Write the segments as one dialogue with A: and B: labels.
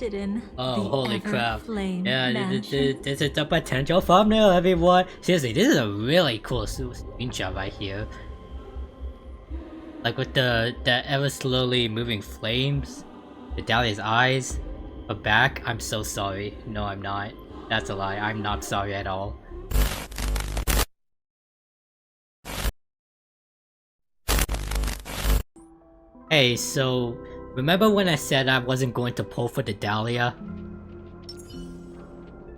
A: In
B: Oh,
A: the
B: holy crap.
A: Everflame
B: Yeah,
A: mansion.
B: this is the potential thumbnail, everyone. Seriously, this is a really cool screenshot right here. Like with the ever slowly moving flames, the Dahlia's eyes, her back. I'm so sorry. No, I'm not. That's a lie. I'm not sorry at all. Hey, so remember when I said I wasn't going to pull for the Dahlia?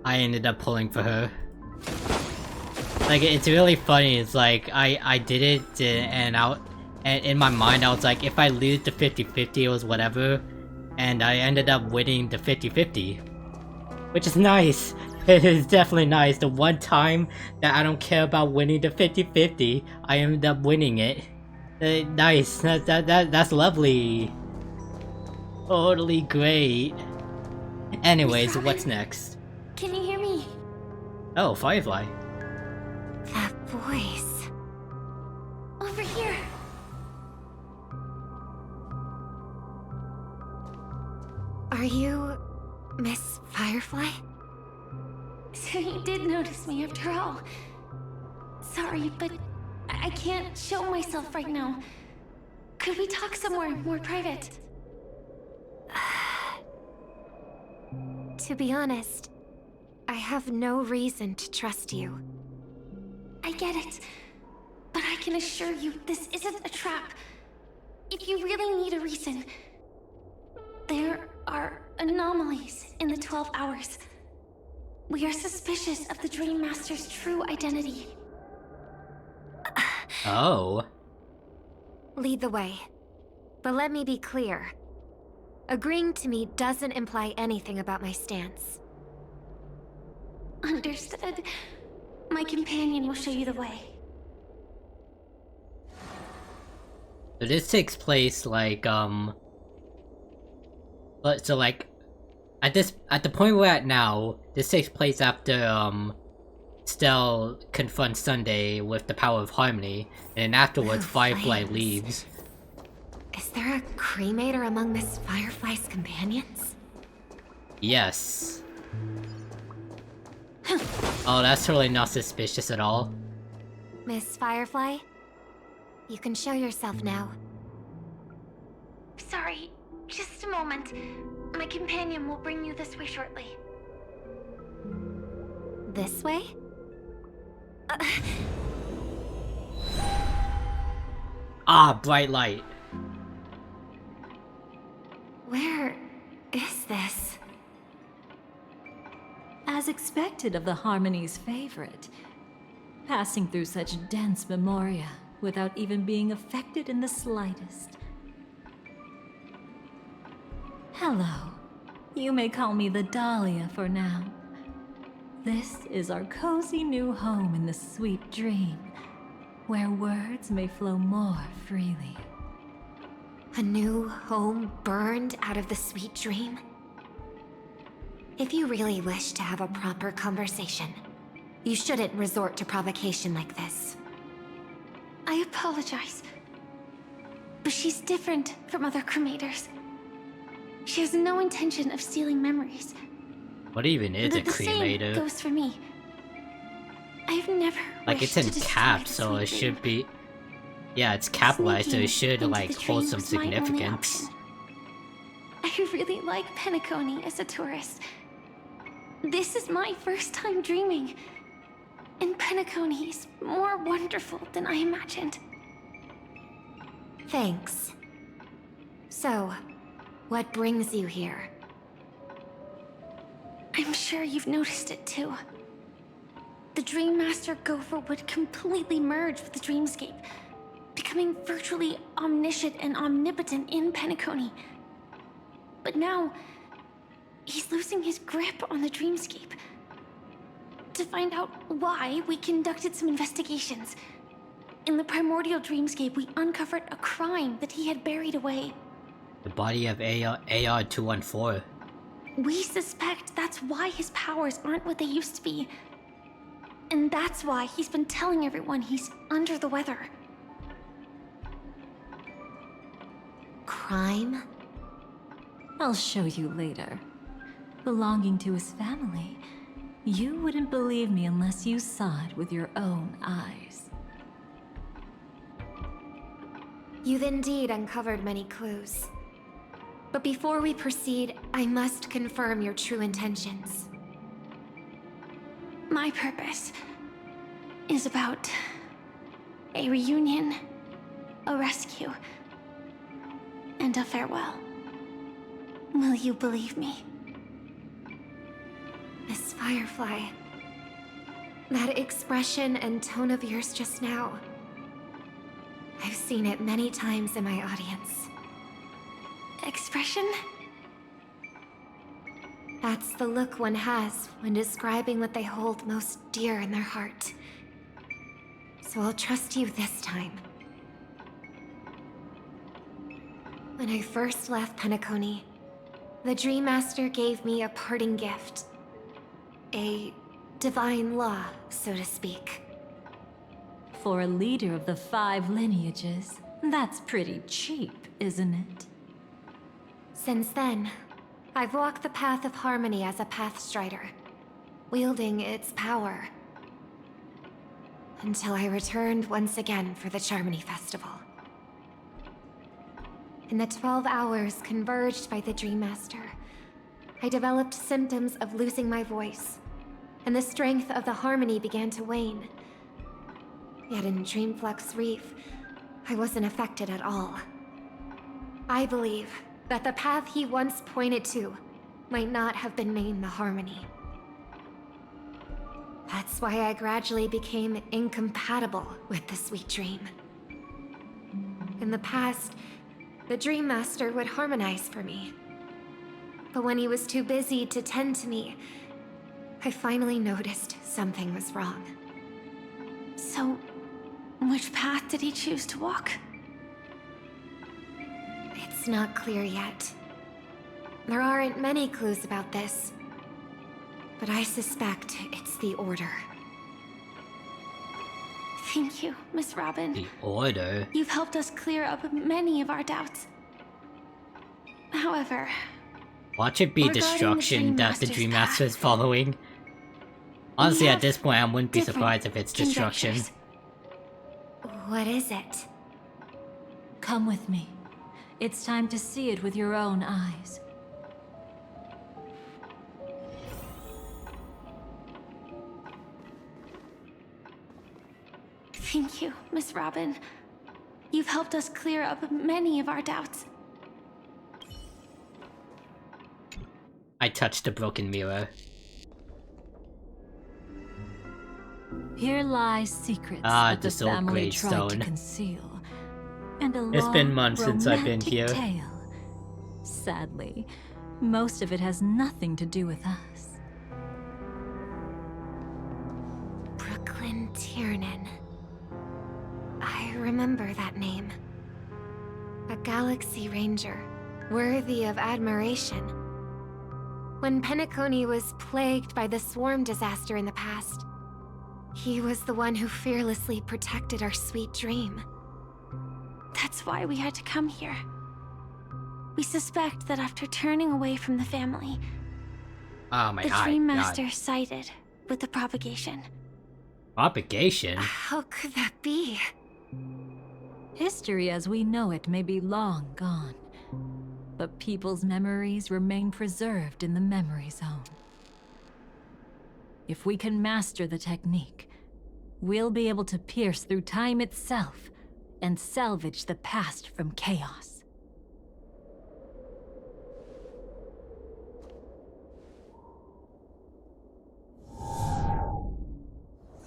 B: I ended up pulling for her. Like, it's really funny. It's like I did it and in my mind I was like, if I lose the 50-50 it was whatever, and I ended up winning the 50-50, which is nice. It is definitely nice. The one time that I don't care about winning the 50-50, I ended up winning it. Nice. That's lovely. Totally great. Anyways, what's next?
C: Can you hear me?
B: Oh, Firefly.
C: That voice. Over here. Are you Miss Firefly? So you did notice me after all. Sorry, but I can't show myself right now. Could we talk somewhere more private? To be honest, I have no reason to trust you. I get it, but I can assure you this isn't a trap. If you really need a reason, there are anomalies in the 12 hours. We are suspicious of the Dreammaster's true identity.
B: Oh.
C: Lead the way. But let me be clear. Agreeing to me doesn't imply anything about my stance. Understood. My companion will show you the way.
B: So this takes place like but so like at the point we're at now, this takes place after Stell confronts Sunday with the power of harmony, and afterwards Firefly leaves.
C: Is there a cremator among Miss Firefly's companions?
B: Yes. Oh, that's totally not suspicious at all.
C: Miss Firefly, you can show yourself now. Sorry, just a moment. My companion will bring you this way shortly. This way?
B: Ah, bright light.
C: Where is this?
A: As expected of the Harmony's favorite, passing through such dense memoria without even being affected in the slightest. Hello. You may call me the Dahlia for now. This is our cozy new home in the sweet dream, where words may flow more freely.
C: A new home burned out of the sweet dream? If you really wish to have a proper conversation, you shouldn't resort to provocation like this. I apologize. But she's different from other cremators. She has no intention of stealing memories.
B: What even is a cremator?
C: The same goes for me. I've never
B: like it's in caps, so it should be. Yeah, it's capitalized, so it should like hold some significance.
C: I really like Penacony as a tourist. This is my first time dreaming, and Penacony is more wonderful than I imagined. Thanks. So, what brings you here? I'm sure you've noticed it too. The Dreammaster Gopher would completely merge with the dreamscape, becoming virtually omniscient and omnipotent in Penacony. But now, he's losing his grip on the dreamscape. To find out why, we conducted some investigations. In the primordial dreamscape, we uncovered a crime that he had buried away.
B: The body of AR-214.
C: We suspect that's why his powers aren't what they used to be. And that's why he's been telling everyone he's under the weather. Crime?
A: I'll show you later. belonging to his family. You wouldn't believe me unless you saw it with your own eyes.
C: You've indeed uncovered many clues. But before we proceed, I must confirm your true intentions. My purpose is about a reunion, a rescue, and a farewell. Will you believe me? Miss Firefly, that expression and tone of yours just now, I've seen it many times in my audience. Expression? That's the look one has when describing what they hold most dear in their heart. So I'll trust you this time. When I first left Penacony, the Dreammaster gave me a parting gift. A divine law, so to speak.
A: For a leader of the 5 lineages, that's pretty cheap, isn't it?
C: Since then, I've walked the path of harmony as a Pathstrider, wielding its power. Until I returned once again for the Charmony Festival. In the 12 hours converged by the Dreammaster, I developed symptoms of losing my voice, and the strength of the harmony began to wane. Yet in Dreamflux Reef, I wasn't affected at all. I believe that the path he once pointed to might not have been named the Harmony. That's why I gradually became incompatible with the sweet dream. In the past, the Dreammaster would harmonize for me. But when he was too busy to tend to me, I finally noticed something was wrong. So, which path did he choose to walk? It's not clear yet. There aren't many clues about this, but I suspect it's the Order. Thank you, Miss Robin.
B: The Order?
C: You've helped us clear up many of our doubts. However,
B: watch it be destruction that the Dreammaster is following. Honestly, at this point, I wouldn't be surprised if it's destruction.
C: What is it?
A: Come with me. It's time to see it with your own eyes.
C: Thank you, Miss Robin. You've helped us clear up many of our doubts.
B: I touched the broken mirror.
A: Here lies secrets that the
B: this old
A: family tried to
B: gravestone.
A: conceal. And a
B: It's been
A: long,
B: months since I've been
A: romantic
B: here.
A: tale. Sadly, most of it has nothing to do with us.
C: Brooklyn Tiernan. I remember that name. A Galaxy Ranger, worthy of admiration. When Penacony was plagued by the swarm disaster in the past, he was the one who fearlessly protected our sweet dream. That's why we had to come here. We suspect that after turning away from the family,
B: Oh my
C: the
B: god.
C: Dreammaster sided with the propagation.
B: Propagation?
C: How could that be?
A: History as we know it may be long gone, but people's memories remain preserved in the memory zone. If we can master the technique, we'll be able to pierce through time itself and salvage the past from chaos.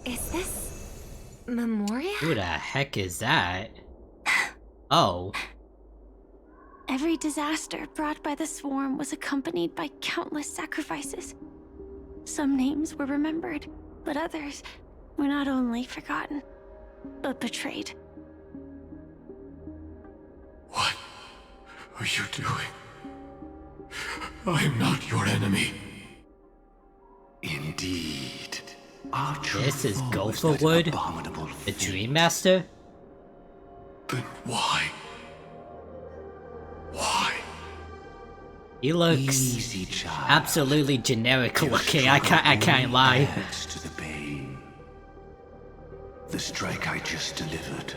C: Is this Memoria?
B: Who the heck is that? Oh.
C: Every disaster brought by the swarm was accompanied by countless sacrifices. Some names were remembered, but others were not only forgotten, but betrayed.
D: What are you doing? I'm not your enemy. Indeed. Our
B: This is
D: foe that
B: Gopherwood?
D: abominable
B: The
D: thing.
B: Dreammaster?
D: Then why? Why?
B: He looks
E: Easy, child.
B: absolutely generic looking. I can't lie.
E: Adds to the pain. The strike I just delivered,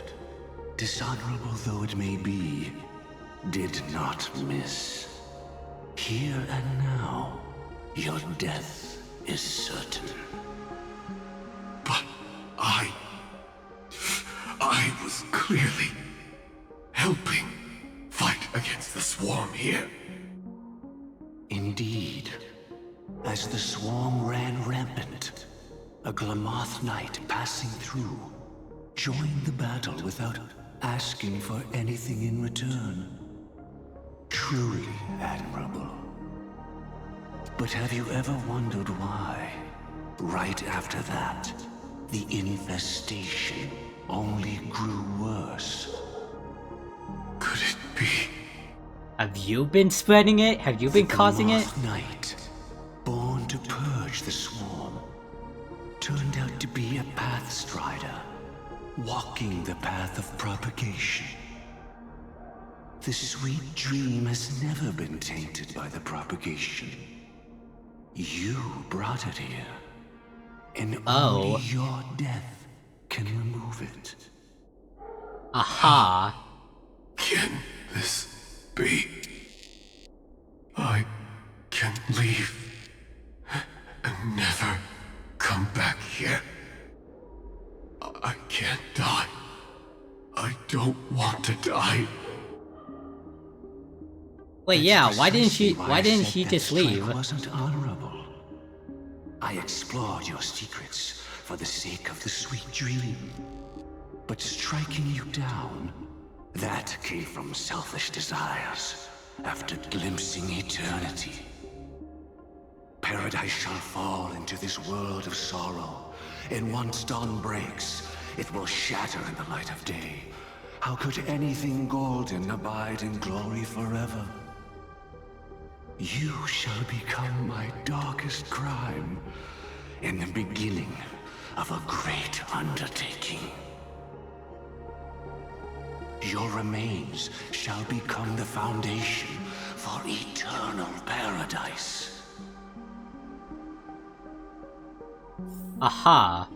E: dishonorable though it may be, did not miss. Here and now, your death is certain.
D: But I was clearly helping fight against the swarm here.
E: Indeed. As the swarm ran rampant, a Glamoth knight passing through joined the battle without asking for anything in return. Truly admirable. But have you ever wondered why, right after that, the infestation only grew worse?
D: Could it be?
B: Have you been spreading it? Have you been causing it?
E: The Knight, born to purge the swarm, turned out to be a pathstrider, walking the path of propagation. The sweet dream has never been tainted by the propagation. You brought it here, and only your death can remove it.
B: Aha.
D: Can this be? I can leave and never come back here. I can't die. I don't want to die.
B: Wait, yeah, why didn't she
E: Precisely I said
B: just
E: that strike
B: leave?
E: Wasn't honorable. I explored your secrets for the sake of the sweet dream. But striking you down, that came from selfish desires after glimpsing eternity. Paradise shall fall into this world of sorrow, and once dawn breaks, it will shatter in the light of day. How could anything golden abide in glory forever? You shall become my darkest crime, and the beginning of a great undertaking. Your remains shall become the foundation for eternal paradise.
B: Aha.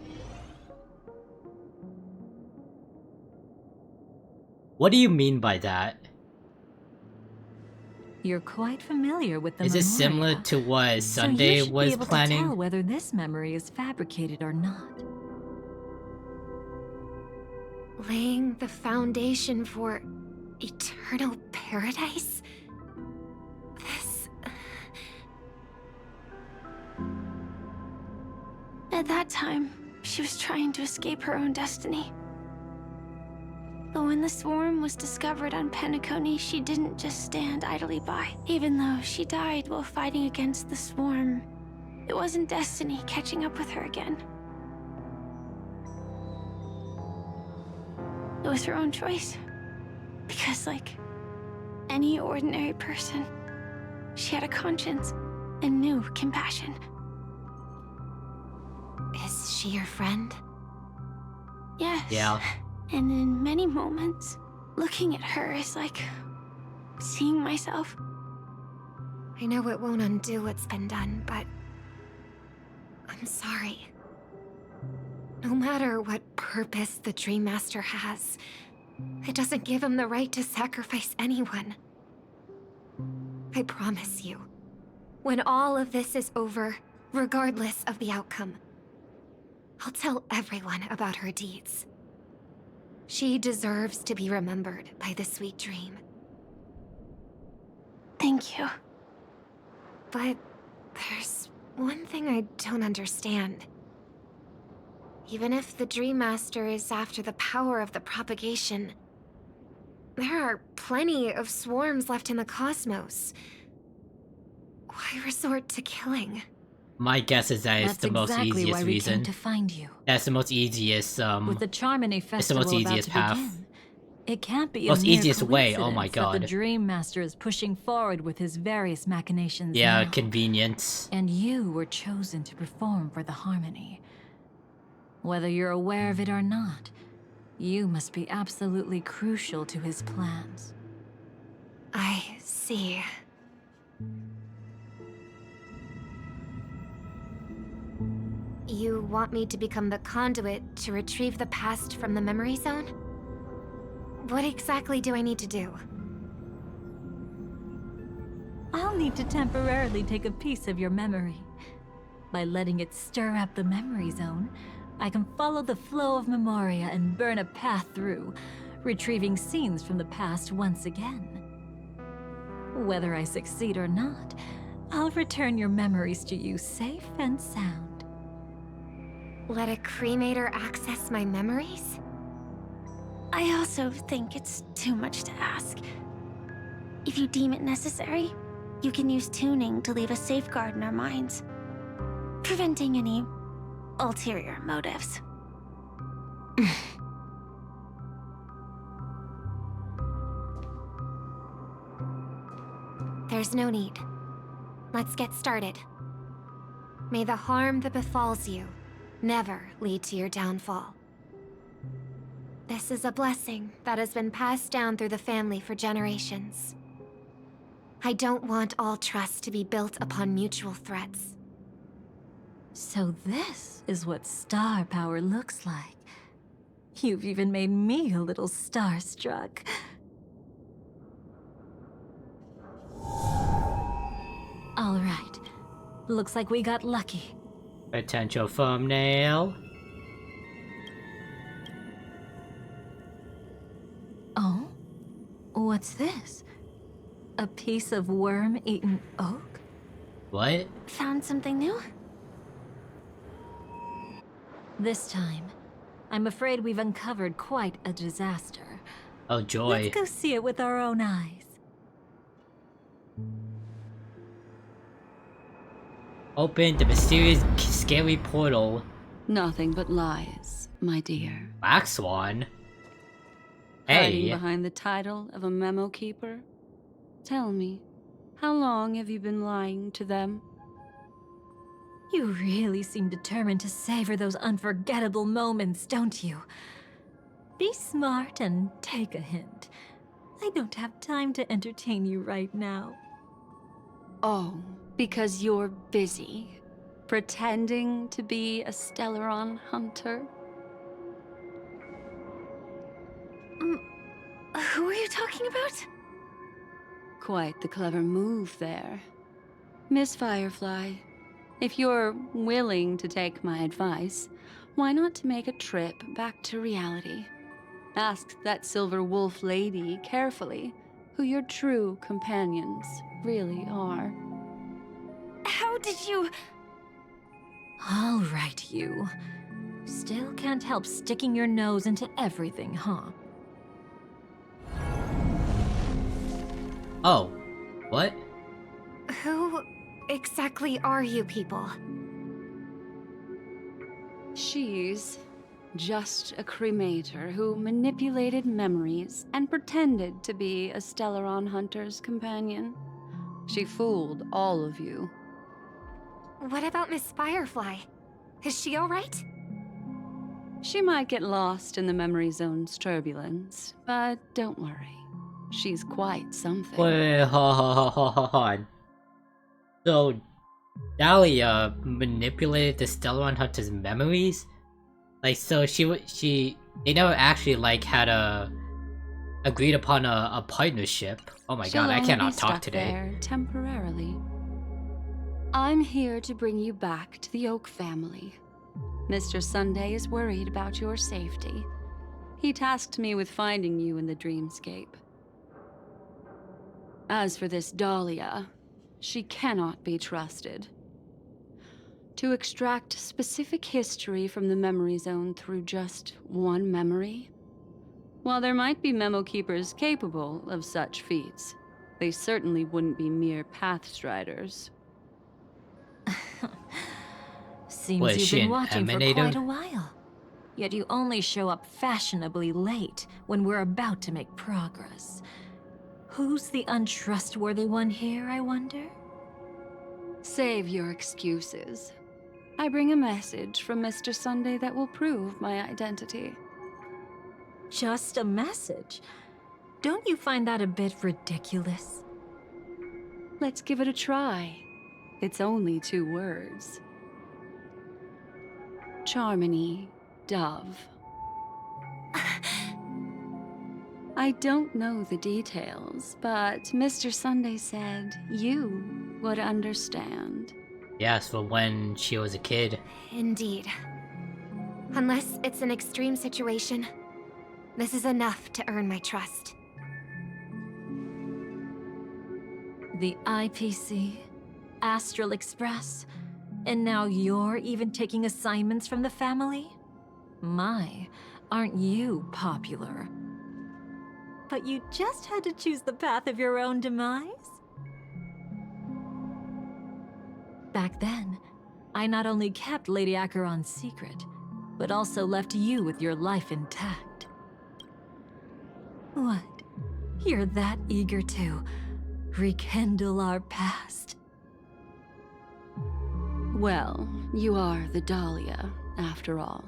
B: What do you mean by that?
A: You're quite familiar with the
B: Is this similar
A: memoria,
B: to what
A: so
B: Sunday
A: you should
B: was
A: be able to
B: planning?
A: tell whether this memory is fabricated or not.
C: Laying the foundation for eternal paradise? This... At that time, she was trying to escape her own destiny. But when the swarm was discovered on Penacony, she didn't just stand idly by. Even though she died while fighting against the swarm, it wasn't destiny catching up with her again. It was her own choice. Because like any ordinary person, she had a conscience and knew compassion. Is she your friend? Yes.
B: Yeah.
C: And in many moments, looking at her is like seeing myself. I know it won't undo what's been done, but I'm sorry. No matter what purpose the Dreammaster has, it doesn't give him the right to sacrifice anyone. I promise you, when all of this is over, regardless of the outcome, I'll tell everyone about her deeds. She deserves to be remembered by the sweet dream. Thank you. But there's one thing I don't understand. Even if the Dreammaster is after the power of the propagation, there are plenty of swarms left in the cosmos. Why resort to killing?
B: My guess is that it's
A: That's
B: the most
A: exactly
B: easiest
A: why we
B: reason.
A: came to find you.
B: That's the most easiest
A: With the Charmony
B: it's the
A: Festival
B: most
A: about
B: easiest
A: to
B: path.
A: begin, it can't be
B: Most
A: a mere
B: easiest way, oh my
A: coincidence
B: god.
A: that the Dreammaster is pushing forward with his various machinations
B: Yeah,
A: now.
B: convenience.
A: And you were chosen to perform for the Harmony. Whether you're aware of it or not, you must be absolutely crucial to his plans.
C: I see. You want me to become the conduit to retrieve the past from the memory zone? What exactly do I need to do?
A: I'll need to temporarily take a piece of your memory. By letting it stir up the memory zone, I can follow the flow of memoria and burn a path through, retrieving scenes from the past once again. Whether I succeed or not, I'll return your memories to you safe and sound.
C: Let a cremator access my memories? I also think it's too much to ask. If you deem it necessary, you can use tuning to leave a safeguard in our minds, preventing any ulterior motives. There's no need. Let's get started. May the harm that befalls you never lead to your downfall. This is a blessing that has been passed down through the family for generations. I don't want all trust to be built upon mutual threats.
A: So this is what star power looks like. You've even made me a little starstruck. All right. Looks like we got lucky.
B: Potential thumbnail.
A: Oh? What's this? A piece of worm-eaten oak?
B: What?
C: Found something new?
A: This time, I'm afraid we've uncovered quite a disaster.
B: Oh joy.
A: Let's go see it with our own eyes.
B: Open the mysterious scary portal.
F: Nothing but lies, my dear.
B: Black Swan?
F: Hiding
B: Hey.
F: behind the title of a memo keeper? Tell me, how long have you been lying to them?
A: You really seem determined to savor those unforgettable moments, don't you? Be smart and take a hint. I don't have time to entertain you right now.
F: Oh, because you're busy, pretending to be a Stellaron hunter?
C: Who are you talking about?
F: Quite the clever move there. Miss Firefly, if you're willing to take my advice, why not make a trip back to reality? Ask that Silver Wolf lady carefully who your true companions really are.
C: How did you...
A: All right, you. Still can't help sticking your nose into everything, huh?
B: Oh. What?
C: Who exactly are you people?
F: She's just a cremator who manipulated memories and pretended to be a Stellaron hunter's companion. She fooled all of you.
C: What about Miss Firefly? Is she alright?
F: She might get lost in the memory zone's turbulence, but don't worry. She's quite something.
B: Wait, hold on. So, Dahlia manipulated the Stellaron Hunter's memories? Like, so they never actually, like, had agreed upon a partnership. Oh my
F: She'll
B: god, I
F: only
B: cannot
F: be
B: talk
F: stuck
B: today.
F: there temporarily. I'm here to bring you back to the Oak family. Mr. Sunday is worried about your safety. He tasked me with finding you in the dreamscape. As for this Dahlia, she cannot be trusted. To extract specific history from the memory zone through just one memory? While there might be memo keepers capable of such feats, they certainly wouldn't be mere pathstriders.
A: Seems
B: What, is
A: you've
B: she
A: been
B: an
A: watching for
B: emanator?
A: quite a while. Yet you only show up fashionably late when we're about to make progress. Who's the untrustworthy one here, I wonder?
F: Save your excuses. I bring a message from Mr. Sunday that will prove my identity.
A: Just a message? Don't you find that a bit ridiculous?
F: Let's give it a try. It's only 2 words. Charmony, Dove. I don't know the details, but Mr. Sunday said you would understand.
B: Yes, for when she was a kid.
G: Indeed. Unless it's an extreme situation, this is enough to earn my trust.
A: The IPC, Astral Express, and now you're even taking assignments from the family? My, aren't you popular? But you just had to choose the path of your own demise? Back then, I not only kept Lady Acheron's secret, but also left you with your life intact. What? You're that eager to rekindle our past?
F: Well, you are the Dahlia, after all.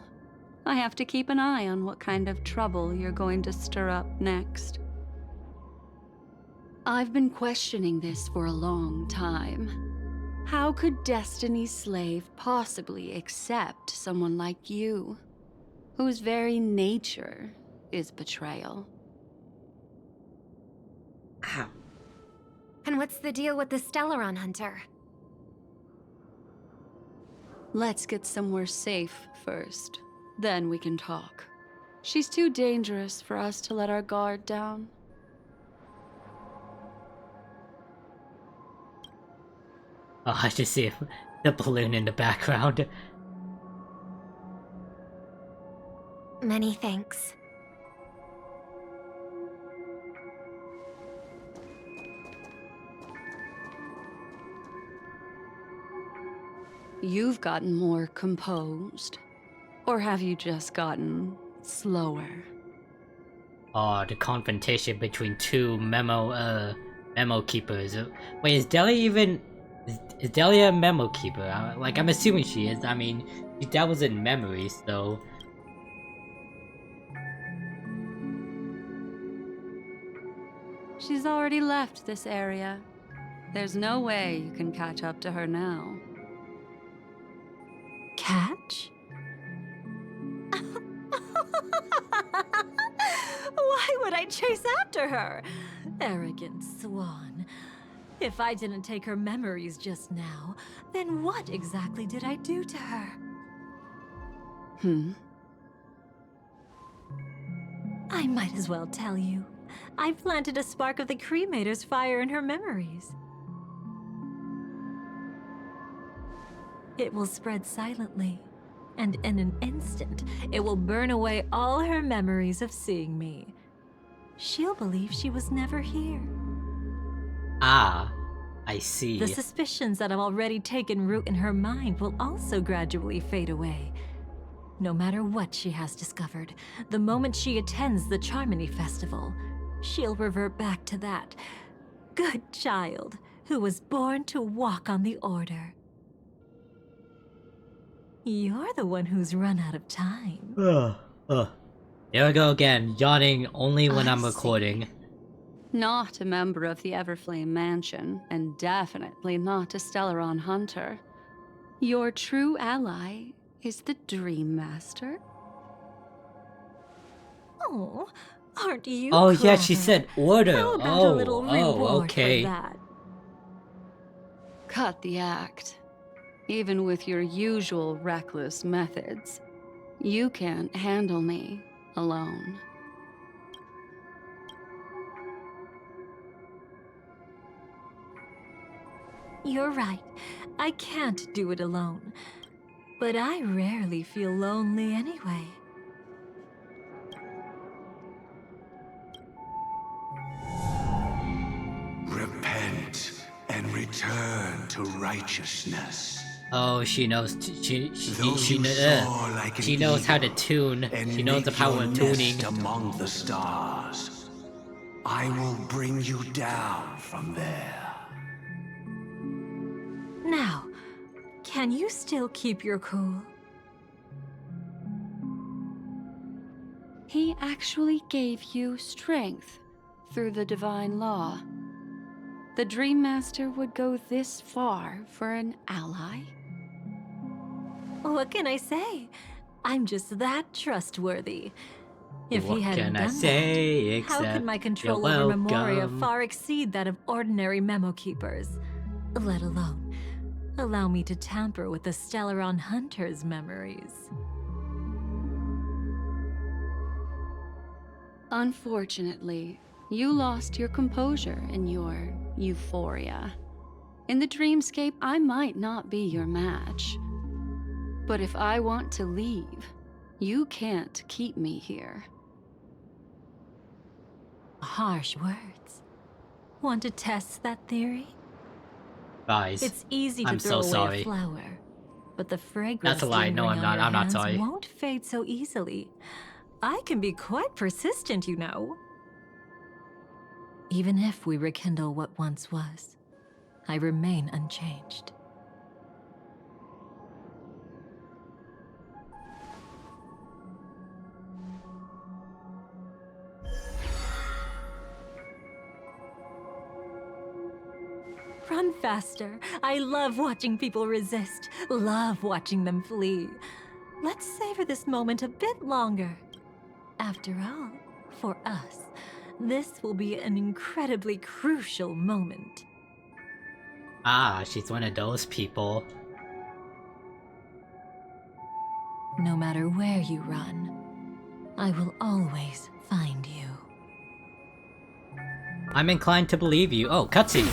F: I have to keep an eye on what kind of trouble you're going to stir up next. I've been questioning this for a long time. How could Destiny's slave possibly accept someone like you, whose very nature is betrayal?
B: Ow.
G: And what's the deal with the Stellaron Hunter?
F: Let's get somewhere safe first. Then we can talk. She's too dangerous for us to let our guard down.
B: Oh, I just see the balloon in the background.
G: Many thanks.
F: You've gotten more composed. Or have you just gotten slower?
B: Oh, the confrontation between 2 memo keepers. Wait, is Delia even... Is Delia a memo keeper? I'm assuming she is. I mean, she dabbles in memories, so...
F: She's already left this area. There's no way you can catch up to her now.
A: Catch? Why would I chase after her? Arrogant swan. If I didn't take her memories just now, then what exactly did I do to her? I might as well tell you. I planted a spark of the cremator's fire in her memories. It will spread silently, and in an instant, it will burn away all her memories of seeing me. She'll believe she was never here.
B: Ah, I see.
A: The suspicions that have already taken root in her mind will also gradually fade away. No matter what she has discovered, the moment she attends the Charmony Festival, she'll revert back to that good child who was born to walk on the Order. You're the one who's run out of time.
B: There we go again, yawning only when I'm
A: I see.
B: recording.
F: Not a member of the Everflame Mansion, and definitely not a Stellaron Hunter. Your true ally is the Dreammaster?
A: Oh, aren't you
B: Oh yeah, she
A: clever?
B: said order.
A: How about a little reward
B: okay.
A: for that?
F: Cut the act. Even with your usual reckless methods, you can't handle me alone.
A: You're right. I can't do it alone. But I rarely feel lonely anyway.
E: Repent and return to righteousness.
B: Oh, she knows. She
E: Those who soar like an
B: knows how to
E: eagle
B: tune.
E: and
B: She knows the
E: make
B: power
E: your
B: of tuning.
E: nest among the stars. I will bring you down from there.
A: Now, can you still keep your cool?
F: He actually gave you strength through the divine law. the Dreammaster would go this far for an ally?
A: What can I say? I'm just that trustworthy. If
B: What
A: he hadn't
B: can I
A: done
B: say
A: that, how
B: except
A: could my
B: you're
A: control over Memoria
B: welcome?
A: far exceed that of ordinary memo keepers? Let alone allow me to tamper with the Stellaron Hunter's memories.
F: Unfortunately, you lost your composure in your euphoria. In the dreamscape, I might not be your match. But if I want to leave, you can't keep me here.
A: Harsh words. Want to test that theory?
B: Guys,
A: It's easy to
B: I'm
A: throw
B: so
A: away
B: sorry.
A: a flower, but the fragrance
B: That's a lie. No, I'm
A: lingering
B: not.
A: on your
B: I'm not
A: hands
B: sorry.
A: won't fade so easily. I can be quite persistent, you know. Even if we rekindle what once was, I remain unchanged. Run faster. I love watching people resist. Love watching them flee. Let's savor this moment a bit longer. After all, for us, this will be an incredibly crucial moment.
B: Ah, she's one of those people.
A: No matter where you run, I will always find you.
B: I'm inclined to believe you. Oh, cutscene.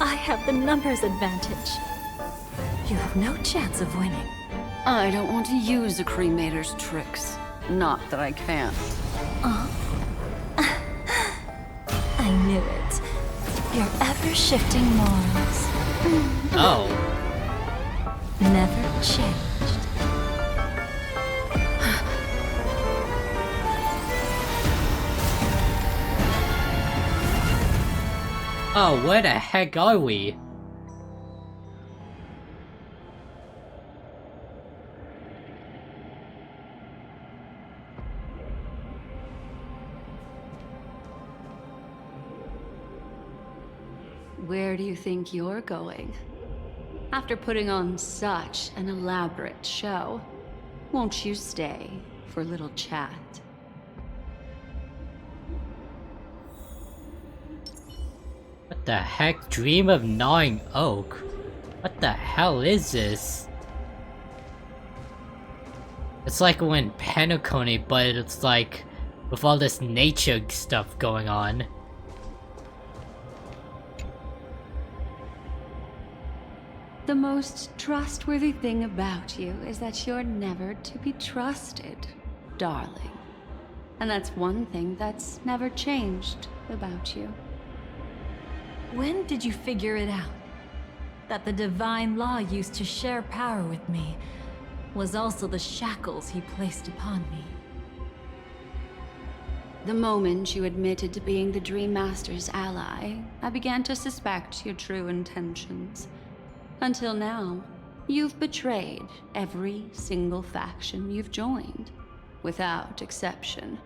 A: I have the numbers advantage. You have no chance of winning.
F: I don't want to use a cremator's tricks. Not that I can't.
A: I knew it. Your ever-shifting morals
B: Oh.
A: never changed.
B: Oh, where the heck are we?
F: Where do you think you're going? After putting on such an elaborate show, won't you stay for a little chat?
B: What the heck? Dream of Gnawing Oak? What the hell is this? It's like when Penacony, but it's like with all this nature stuff going on.
F: The most trustworthy thing about you is that you're never to be trusted, darling. And that's one thing that's never changed about you.
A: When did you figure it out? That the divine law used to share power with me was also the shackles he placed upon me.
F: The moment you admitted to being the Dreammaster's ally, I began to suspect your true intentions. Until now, you've betrayed every single faction you've joined, without exception.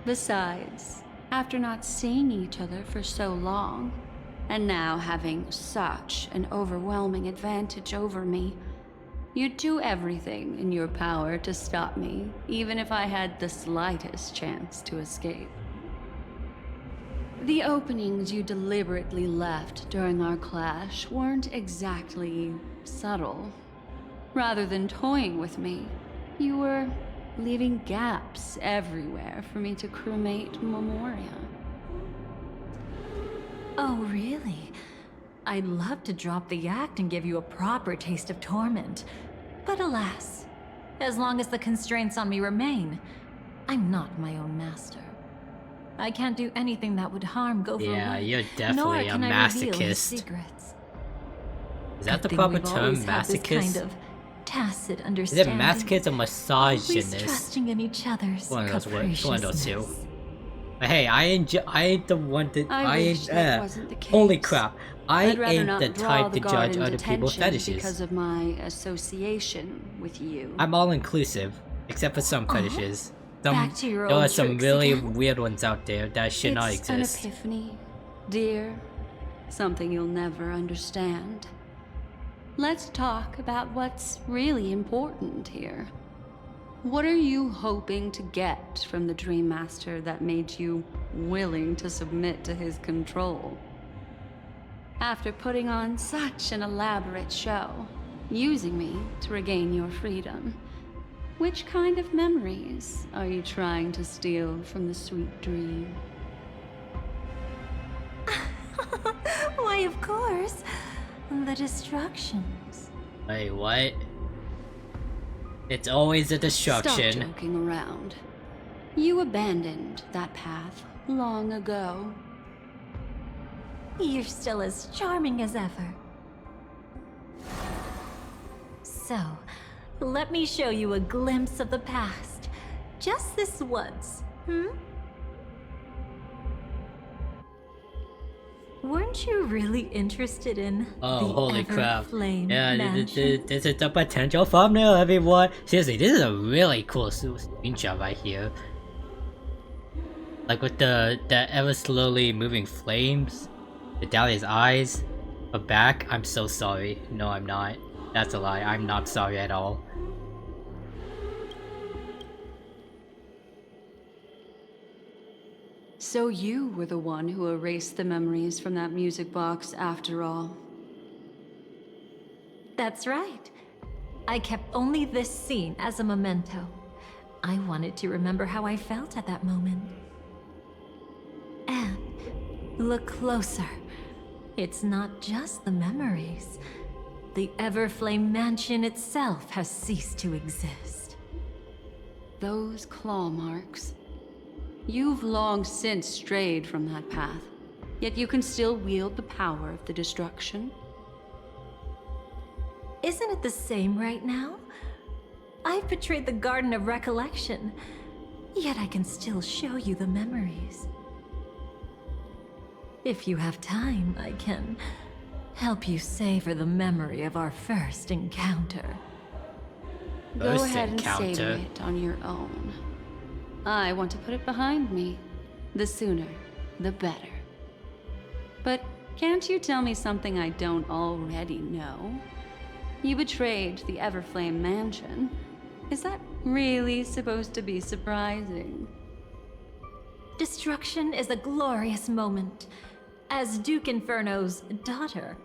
F: Besides, after not seeing each other for so long, and now having such an overwhelming advantage over me, you'd do everything in your power to stop me, even if I had the slightest chance to escape. The openings you deliberately left during our clash weren't exactly subtle. Rather than toying with me, you were leaving gaps everywhere for me to cremate Memoria.
A: Oh, really? I'd love to drop the act and give you a proper taste of torment. But alas, as long as the constraints on me remain, I'm not my own master. I can't do anything that would harm Gopher
B: Yeah,
A: Wood,
B: you're
A: nor
B: definitely a
A: can I reveal his
B: masochist.
A: secrets.
B: Is that the
A: Good thing
B: proper
A: we've
B: term,
A: always had this
B: masochist?
A: kind of tacit
B: Is it
A: understanding.
B: masochist or
A: Always
B: misogynist?
A: trusting in each other's
B: One of those two.
A: capriciousness.
B: But hey, I ain't the one that
F: I wish that wasn't the case.
B: Holy crap! I
F: I'd rather
B: ain't
F: not
B: the
F: draw
B: type
F: the
B: to
F: guard
B: judge
F: in
B: other people's
F: detention because
B: fetishes.
F: of my association with you.
B: I'm all inclusive, except for some fetishes.
A: Back to your
B: There
A: old
B: are some
A: tricks
B: really
A: again.
B: weird ones out there that should not
F: It's an
B: exist.
F: epiphany, dear. Something you'll never understand. Let's talk about what's really important here. What are you hoping to get from the Dreammaster that made you willing to submit to his control? After putting on such an elaborate show, using me to regain your freedom, which kind of memories are you trying to steal from the sweet dream?
A: Why, of course. The destructions.
B: Wait, what? It's always a destruction.
F: Stop joking around. You abandoned that path long ago.
A: You're still as charming as ever. So, let me show you a glimpse of the past. Just this once, Weren't you really interested in
B: Oh,
A: the
B: holy crap.
A: Everflame
B: Yeah,
A: mansion?
B: this is the potential thumbnail, everyone. Seriously, this is a really cool screenshot right here. Like with the ever slowly moving flames, the Dahlia's eyes, her back. I'm so sorry. No, I'm not. That's a lie. I'm not sorry at all.
F: So you were the one who erased the memories from that music box after all.
A: That's right. I kept only this scene as a memento. I wanted to remember how I felt at that moment. And look closer. It's not just the memories. The Everflame mansion itself has ceased to exist.
F: Those claw marks. You've long since strayed from that path, yet you can still wield the power of the destruction.
A: Isn't it the same right now? I've betrayed the Garden of Recollection, yet I can still show you the memories. If you have time, I can help you savor the memory of our first encounter.
F: Go
B: First
F: ahead
B: encounter.
F: and savor it on your own. I want to put it behind me. The sooner, the better. But can't you tell me something I don't already know? You betrayed the Everflame mansion. Is that really supposed to be surprising?
A: Destruction is a glorious moment. As Duke Inferno's daughter,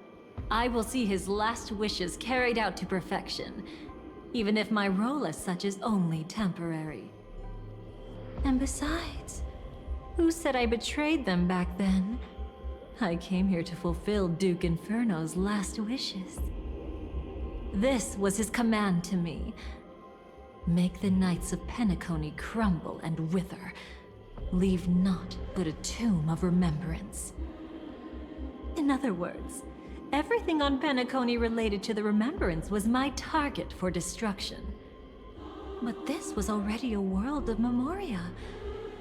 A: I will see his last wishes carried out to perfection, even if my role as such is only temporary. And besides, who said I betrayed them back then? I came here to fulfill Duke Inferno's last wishes. This was his command to me. Make the Knights of Penacony crumble and wither. Leave naught but a tomb of remembrance. In other words, everything on Penacony related to the remembrance was my target for destruction. But this was already a world of Memoria.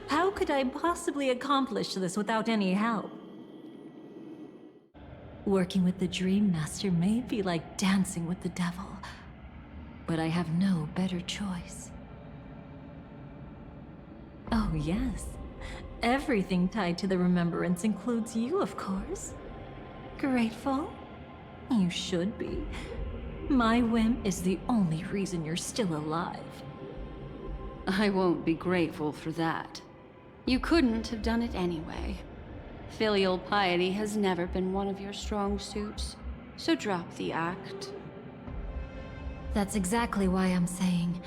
A: How could I possibly accomplish this without any help? Working with the Dreammaster may be like dancing with the devil, but I have no better choice. Oh yes, everything tied to the remembrance includes you, of course. Grateful? You should be. My whim is the only reason you're still alive.
F: I won't be grateful for that. You couldn't have done it anyway. Filial piety has never been one of your strong suits, so drop the act.
A: That's exactly why I'm saying,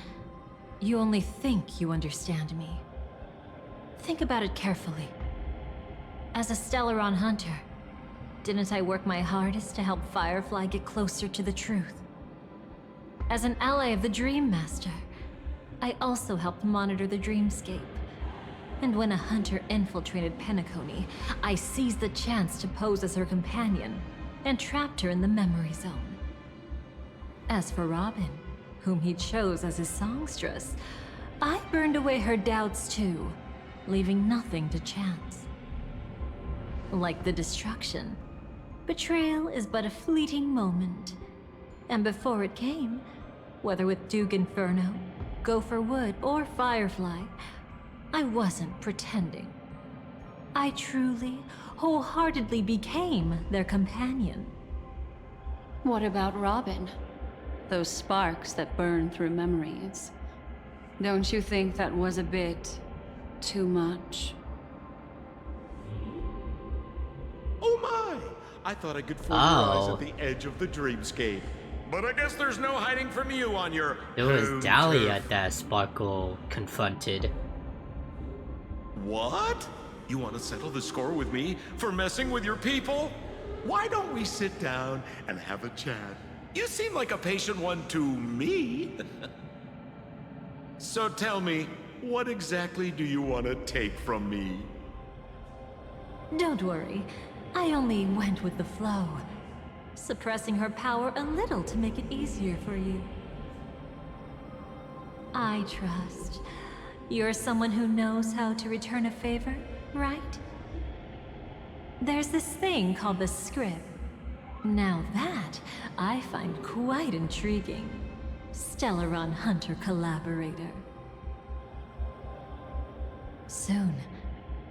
A: you only think you understand me. Think about it carefully. As a Stellaron hunter, didn't I work my hardest to help Firefly get closer to the truth? As an ally of the Dreammaster, I also helped monitor the dreamscape. And when a hunter infiltrated Penacony, I seized the chance to pose as her companion and trapped her in the memory zone. As for Robin, whom he chose as his songstress, I burned away her doubts too, leaving nothing to chance. Like the destruction, betrayal is but a fleeting moment. And before it came, whether with Duke Inferno, Gopher Wood, or Firefly, I wasn't pretending. I truly, wholeheartedly became their companion.
F: What about Robin? Those sparks that burn through memories. Don't you think that was a bit too much?
H: Oh my! I thought I could fool your eyes at the edge of the dreamscape. But I guess there's no hiding from you on your
B: It was
H: home
B: Dahlia
H: turf.
B: that Sparkle confronted.
H: What? You want to settle the score with me for messing with your people? Why don't we sit down and have a chat? You seem like a patient one to me. So tell me, what exactly do you want to take from me?
A: Don't worry, I only went with the flow, suppressing her power a little to make it easier for you. I trust you're someone who knows how to return a favor, right? There's this thing called the script. Now that I find quite intriguing. Stellaron Hunter collaborator. Soon,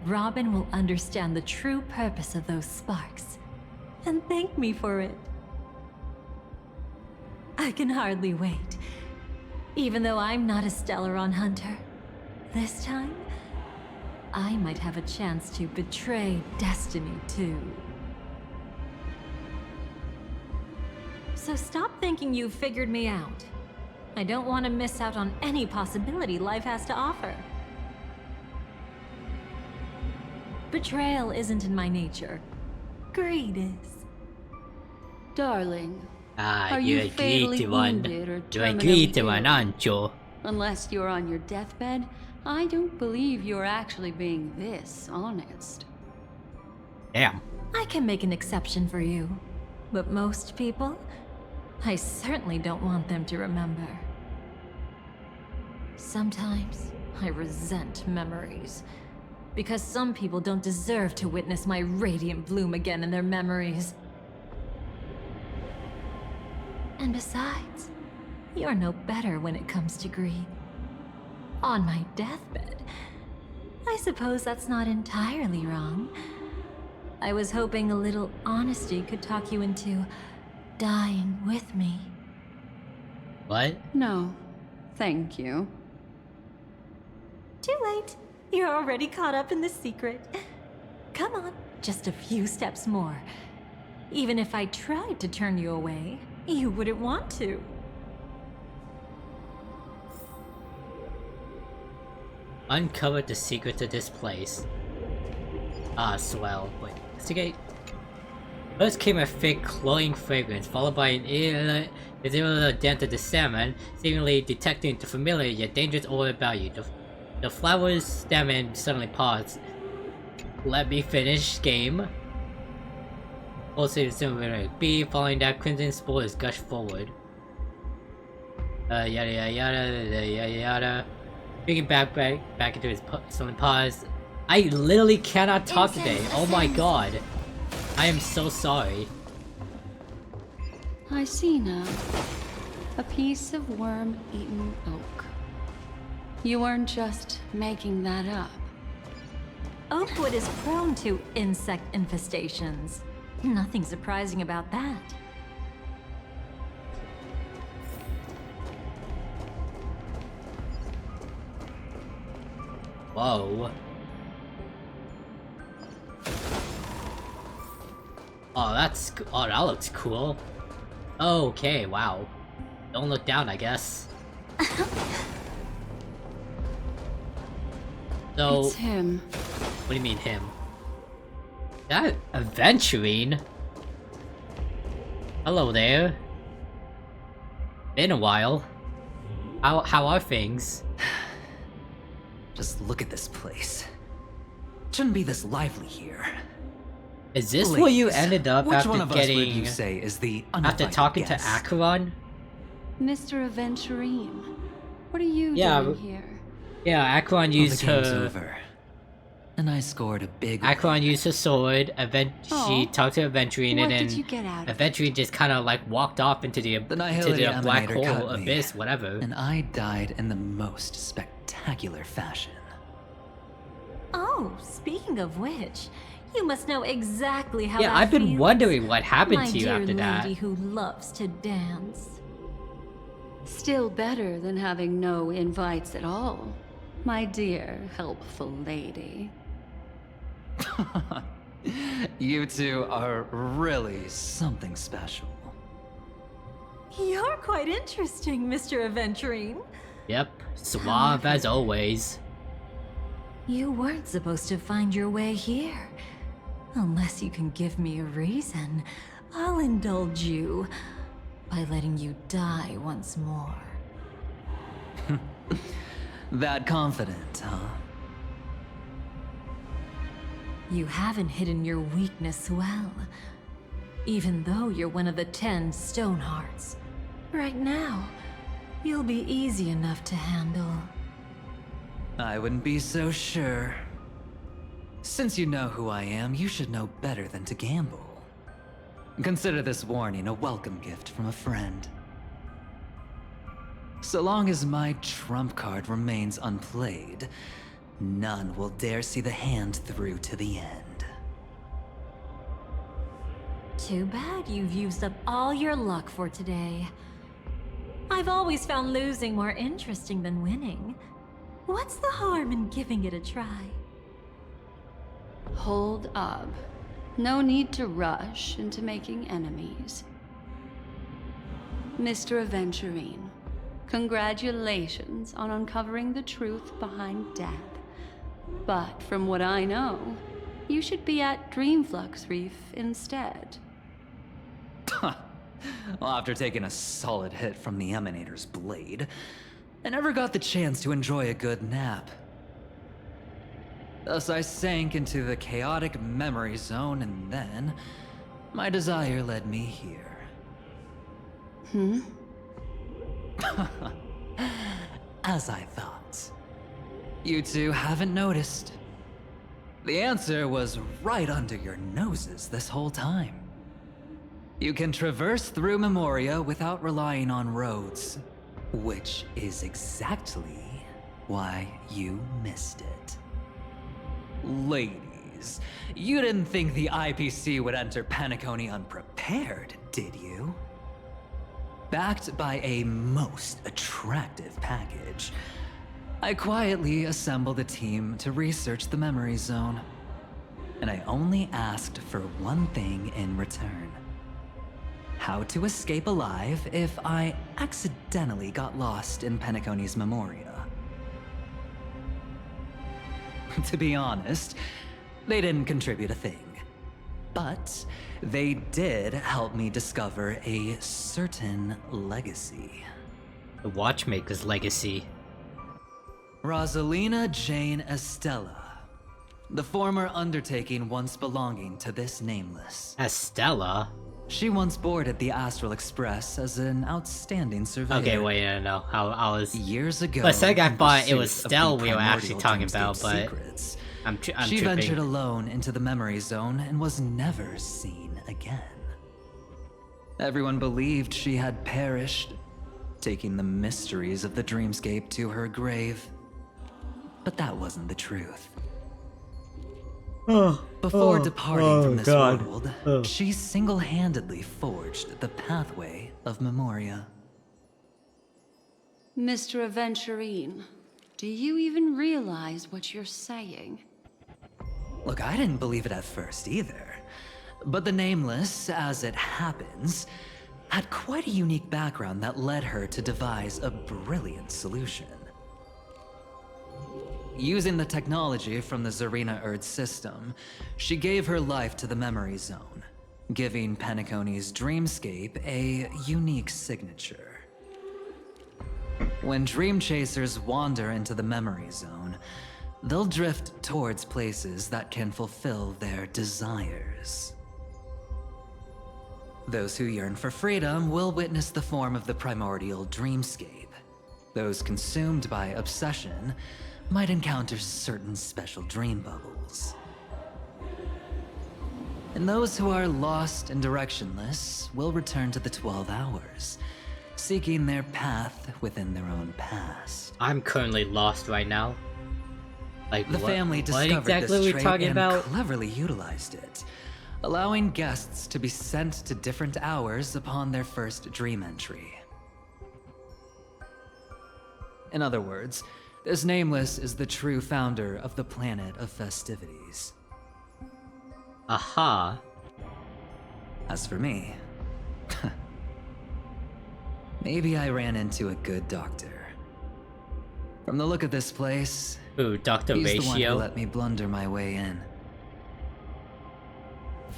A: Robin will understand the true purpose of those sparks and thank me for it. I can hardly wait. Even though I'm not a Stellaron Hunter, this time, I might have a chance to betray destiny too. So stop thinking you've figured me out. I don't want to miss out on any possibility life has to offer. Betrayal isn't in my nature. Greed is.
F: Darling,
B: Ah,
F: are
B: you
F: you
B: agreed
F: fatally
B: to one.
F: wounded or
B: You agreed to
F: terminally
B: one,
F: ill?
B: aren't you?
F: Unless you're on your deathbed, I don't believe you're actually being this honest.
B: Damn.
A: I can make an exception for you. But most people, I certainly don't want them to remember. Sometimes I resent memories. Because some people don't deserve to witness my radiant bloom again in their memories. And besides, you're no better when it comes to greed. On my deathbed, I suppose that's not entirely wrong. I was hoping a little honesty could talk you into dying with me.
B: What?
F: No, thank you.
A: Too late. You're already caught up in the secret. Come on, just a few steps more. Even if I tried to turn you away, you wouldn't want to.
B: Uncovered the secret to this place. Ah, swell. Wait, investigate. First came a thick, cloying fragrance, followed by an irregular dent of the salmon, seemingly detecting the familiar yet dangerous odor about you. The flowers stem and suddenly pause. Let me finish game. Also similar B, following that crimson spores gush forward. Yada yada yada yada yada. Bringing back into his suddenly pause. I literally cannot talk today. Oh my god. I am so sorry.
F: I see now. A piece of worm-eaten oak. You weren't just making that up.
A: Oakwood is prone to insect infestations. Nothing surprising about that.
B: Whoa. Oh, that looks cool. Okay, wow. Don't look down, I guess. So,
F: It's him.
B: what do you mean him? That adventuring? Hello there. Been a while. How are things?
I: Just look at this place. Shouldn't be this lively here.
B: Is this where you
I: Ladies,
B: ended up
I: which
B: after
I: one of us would
B: getting
I: you say is the
B: after
I: uninvited
B: talking to
I: guest?
B: Acheron?
F: Mr. Aventurine. What are you
B: Yeah,
F: doing here?
B: Yeah, Acheron
I: Well, the
B: used
I: game's
B: her.
I: over. And I scored a big
B: Acheron
I: win.
B: used her sword. She
F: Aw.
B: talked to Aventurine,
F: What
B: and
F: did you get out
B: then
F: of it?
B: Aventurine just kind of like walked off into the
I: Nihility
B: black
I: Emanator
B: hole
I: caught me,
B: abyss, whatever.
I: And I died in the most spectacular fashion.
A: Oh, speaking of which, you must know exactly how
B: Yeah,
A: that
B: I've been
A: feels.
B: wondering what happened
A: My
B: to you
A: dear
B: after that.
A: lady who loves to dance.
F: Still better than having no invites at all, my dear helpful lady.
I: You two are really something special.
A: You're quite interesting, Mr. Aventurine.
B: Yep, suave as always.
A: You weren't supposed to find your way here. Unless you can give me a reason, I'll indulge you by letting you die once more.
I: That confident, huh?
A: You haven't hidden your weakness well, even though you're one of the 10 Stonehearts. Right now, you'll be easy enough to handle.
I: I wouldn't be so sure. Since you know who I am, you should know better than to gamble. Consider this warning a welcome gift from a friend. So long as my trump card remains unplayed, none will dare see the hand through to the end.
A: Too bad you've used up all your luck for today. I've always found losing more interesting than winning. What's the harm in giving it a try?
F: Hold up. No need to rush into making enemies. Mr. Aventurine, congratulations on uncovering the truth behind death. But from what I know, you should be at Dreamflux Reef instead.
I: Well, after taking a solid hit from the Emanator's blade, I never got the chance to enjoy a good nap. Thus I sank into the chaotic memory zone, and then my desire led me here. As I thought. You two haven't noticed. The answer was right under your noses this whole time. You can traverse through Memoria without relying on roads, which is exactly why you missed it. Ladies, you didn't think the IPC would enter Penacony unprepared, did you? Backed by a most attractive package, I quietly assembled a team to research the memory zone. And I only asked for one thing in return. How to escape alive if I accidentally got lost in Penacony's Memoria. To be honest, they didn't contribute a thing. But they did help me discover a certain legacy.
B: The Watchmaker's legacy.
I: Rosalina Jane Estella. The former undertaking once belonging to this nameless.
B: Estella?
I: She once boarded the Astral Express as an outstanding surveyor.
B: Okay, wait, no. I was...
I: Years ago,
B: For a second I
I: in
B: thought it
I: pursuit
B: was
I: of
B: Stell
I: the
B: we were actually
I: primordial
B: talking about,
I: dreamscape
B: but...
I: secrets,
B: I'm
I: she
B: tripping.
I: ventured alone into the memory zone and was never seen again. Everyone believed she had perished, taking the mysteries of the dreamscape to her grave. But that wasn't the truth. Before departing from this world, she single-handedly forged the pathway of Memoria.
F: Mr. Aventurine, do you even realize what you're saying?
I: Look, I didn't believe it at first either. But the Nameless, as it happens, had quite a unique background that led her to devise a brilliant solution. Using the technology from the Zarina Erd system, she gave her life to the memory zone, giving Penacony's dreamscape a unique signature. When dream chasers wander into the memory zone, they'll drift towards places that can fulfill their desires. Those who yearn for freedom will witness the form of the primordial dreamscape. Those consumed by obsession might encounter certain special dream bubbles. And those who are lost and directionless will return to the 12 hours, seeking their path within their own past.
B: I'm currently lost right now. Like
I: The family
B: what
I: discovered
B: exactly are
I: this
B: we
I: trait
B: talking
I: and
B: about?
I: cleverly utilized it, allowing guests to be sent to different hours upon their first dream entry. In other words, this Nameless is the true founder of the planet of festivities.
B: Aha.
I: As for me, maybe I ran into a good doctor. From the look of this place,
B: Ooh, Dr.
I: he's the one who
B: Ratio.
I: let me blunder my way in.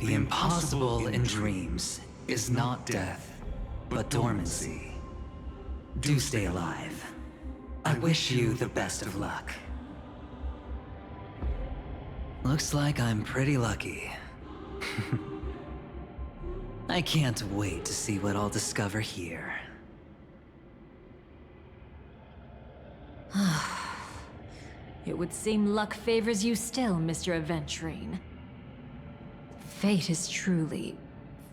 I: The impossible in dreams is not death, but dormancy. Do stay alive. I wish you the best of luck. Looks like I'm pretty lucky. I can't wait to see what I'll discover here.
A: It would seem luck favors you still, Mr. Aventurine. Fate is truly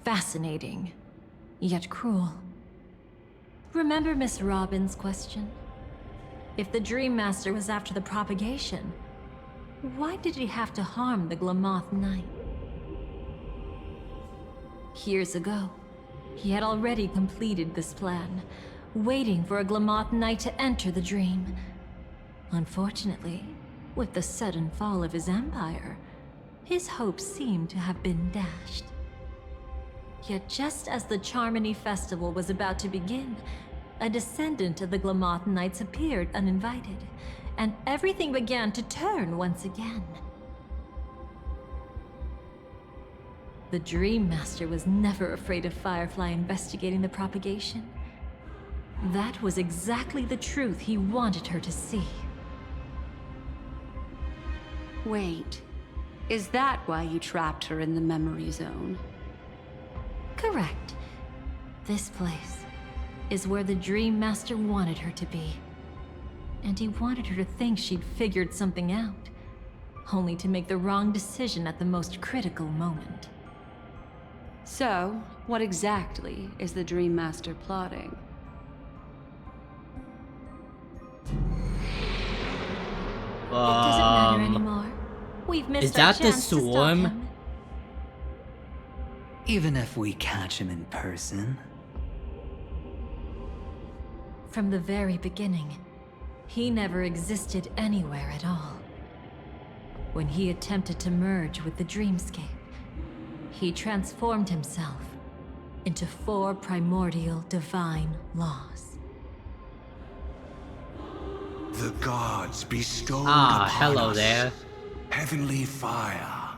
A: fascinating, yet cruel. Remember Miss Robin's question? If the Dreammaster was after the propagation, why did he have to harm the Glamoth Knight? Years ago, he had already completed this plan, waiting for a Glamoth Knight to enter the dream. Unfortunately, with the sudden fall of his empire, his hopes seem to have been dashed. Yet just as the Charmony Festival was about to begin, a descendant of the Glamoth Knights appeared uninvited, and everything began to turn once again. The Dreammaster was never afraid of Firefly investigating the propagation. That was exactly the truth he wanted her to see.
F: Wait, is that why you trapped her in the memory zone?
A: Correct. This place is where the Dreammaster wanted her to be. And he wanted her to think she'd figured something out, only to make the wrong decision at the most critical moment.
F: So, what exactly is the Dreammaster plotting?
A: It doesn't matter anymore. We've missed
B: Is
A: our
B: that the
A: chance to stop
B: swarm?
A: him.
I: Even if we catch him in person.
A: From the very beginning, he never existed anywhere at all. When he attempted to merge with the dreamscape, he transformed himself into 4 primordial divine laws.
E: The gods bestowed
B: Ah,
E: upon
B: hello
E: us
B: there.
E: heavenly fire,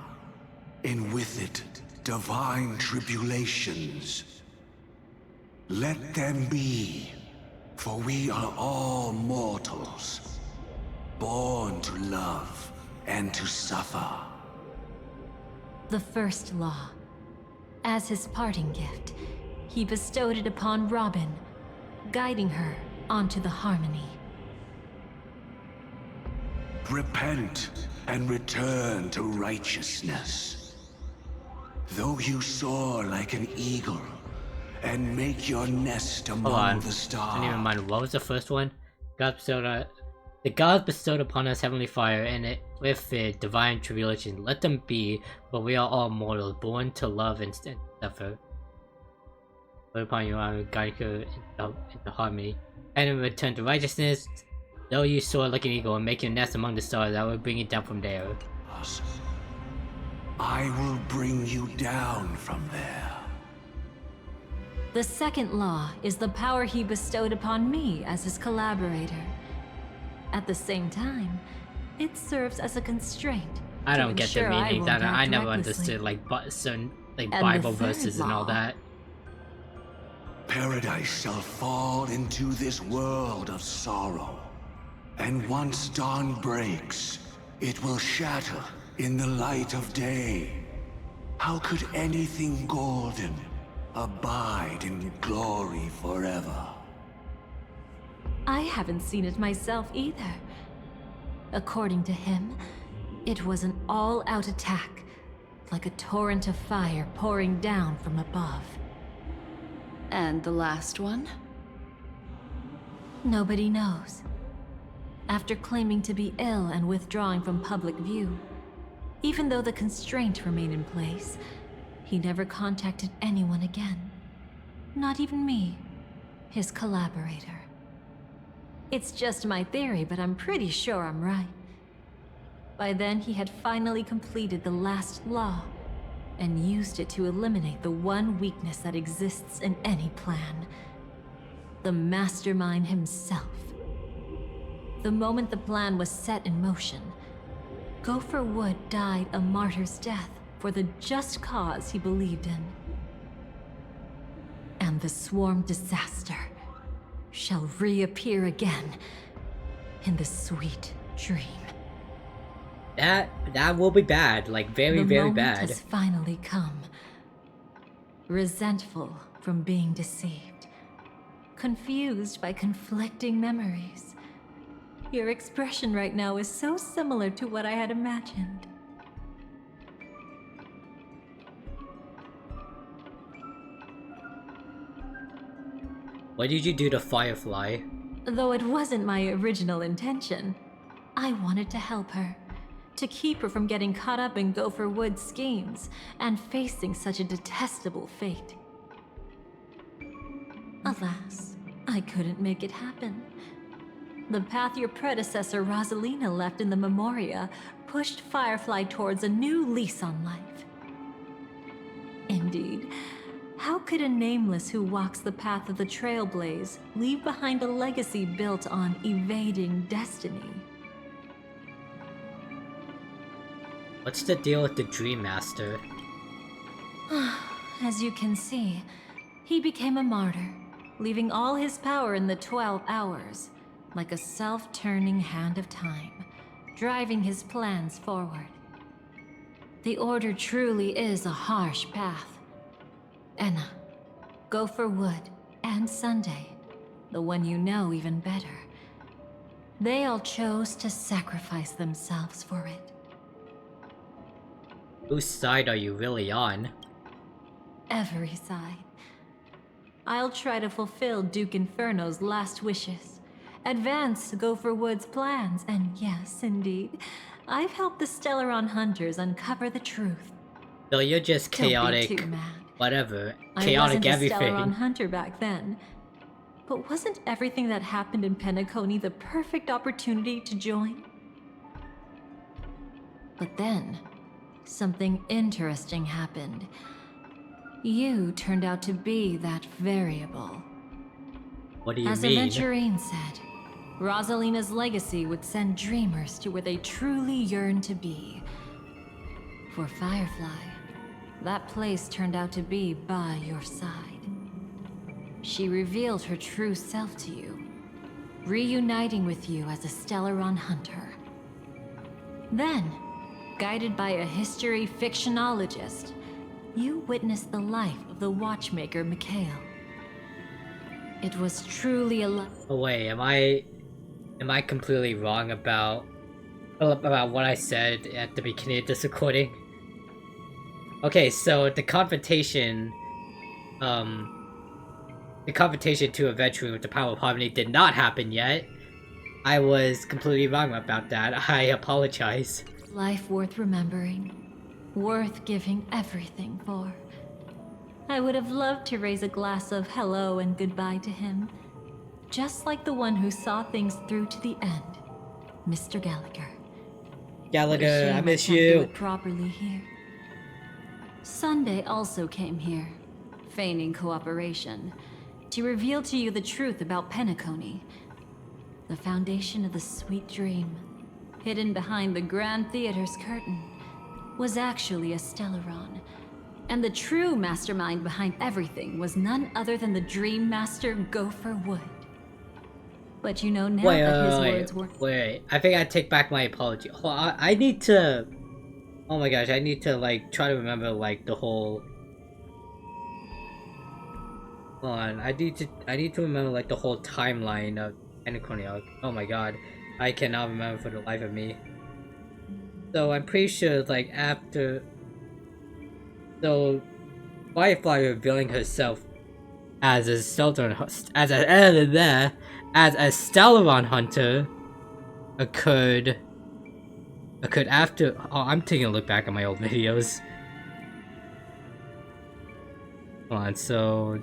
E: and with it divine tribulations. Let them be, for we are all mortals, born to love and to suffer.
A: The first law. As his parting gift, he bestowed it upon Robin, guiding her onto the harmony.
E: Repent and return to righteousness. Though you soar like an eagle and make your nest
B: Hold
E: among
B: on.
E: the
B: I
E: stars.
B: don't even mind. What was the first one? The gods bestowed upon us heavenly fire, and with it divine tribulation. Let them be, but we are all mortals, born to love and suffer. Put upon you, I will guide you into harmony, and in return to righteousness. Though you soar like an eagle and make your nest among the stars, I will bring you down from there.
E: I will bring you down from there.
A: The second law is the power he bestowed upon me as his collaborator. At the same time, it serves as a constraint.
B: I
A: to
B: don't get the
A: ensure I
B: meaning.
A: won't
B: That I
A: act
B: never
A: recklessly.
B: understood certain
A: the
B: Bible
A: third
B: verses and all
A: law.
B: that.
E: Paradise shall fall into this world of sorrow. And once dawn breaks, it will shatter in the light of day. How could anything golden abide in glory forever?
A: I haven't seen it myself either. According to him, it was an all-out attack, like a torrent of fire pouring down from above.
F: And the last one?
A: Nobody knows. after claiming to be ill and withdrawing from public view. Even though the constraint remained in place, he never contacted anyone again. Not even me, his collaborator. It's just my theory, but I'm pretty sure I'm right. By then, he had finally completed the last law and used it to eliminate the one weakness that exists in any plan. The mastermind himself. The moment the plan was set in motion, Gopher Wood died a martyr's death for the just cause he believed in. And the swarm disaster shall reappear again in the sweet dream.
B: That will be bad, like very, very bad.
A: The moment has finally come. Resentful from being deceived. Confused by conflicting memories. Your expression right now is so similar to what I had imagined.
B: What did you do to Firefly?
A: Though it wasn't my original intention, I wanted to help her. To keep her from getting caught up in Gopher Wood's schemes and facing such a detestable fate. Alas, I couldn't make it happen. The path your predecessor Rosalina left in the Memoria pushed Firefly towards a new lease on life. Indeed, how could a nameless who walks the path of the Trailblaze leave behind a legacy built on evading destiny?
B: What's the deal with the Dreammaster?
A: As you can see, he became a martyr, leaving all his power in the 12 hours, like a self-turning hand of time, driving his plans forward. The Order truly is a harsh path. Enna, Gopher Wood, and Sunday, the one you know even better. They all chose to sacrifice themselves for it.
B: Whose side are you really on?
A: Every side. I'll try to fulfill Duke Inferno's last wishes, advance Gopher Wood's plans, and yes, indeed, I've helped the Stellaron Hunters uncover the truth.
B: So you're just chaotic,
A: Don't be too mad.
B: whatever,
A: I
B: chaotic
A: wasn't a
B: everything.
A: Stellaron Hunter back then, but wasn't everything that happened in Penacony the perfect opportunity to join? But then, something interesting happened. You turned out to be that variable.
B: What do you
A: As
B: mean?
A: Aventurine said, Rosalina's legacy would send dreamers to where they truly yearn to be. For Firefly, that place turned out to be by your side. She revealed her true self to you, reuniting with you as a Stellaron hunter. Then, guided by a history fictionologist, you witnessed the life of the watchmaker Mikhail. It was truly a
B: Oh wait, am I completely wrong about what I said at the beginning of this recording? Okay, so the confrontation to Adventuring with the Power of Harmony did not happen yet. I was completely wrong about that. I apologize.
A: life worth remembering, worth giving everything for. I would have loved to raise a glass of hello and goodbye to him, just like the one who saw things through to the end, Mr. Gallagher.
B: Gallagher, I miss
A: can't do
B: you.
A: it properly here. Sunday also came here, feigning cooperation, to reveal to you the truth about Penacony, the foundation of the sweet dream, hidden behind the Grand Theater's curtain, was actually a Stellaron. And the true mastermind behind everything was none other than the Dreammaster Gopher Wood. But you know now that his words were—
B: Wait, I think I take back my apology. Hold on, I need to... Oh my gosh, I need to, like, try to remember, like, the whole... Hold on, I need to remember, like, the whole timeline of Penacony. Oh my god, I cannot remember for the life of me. So I'm pretty sure, like, after... So, Firefly revealing herself as a Stellaron hunter occurred after. Oh, I'm taking a look back at my old videos. Hold on, so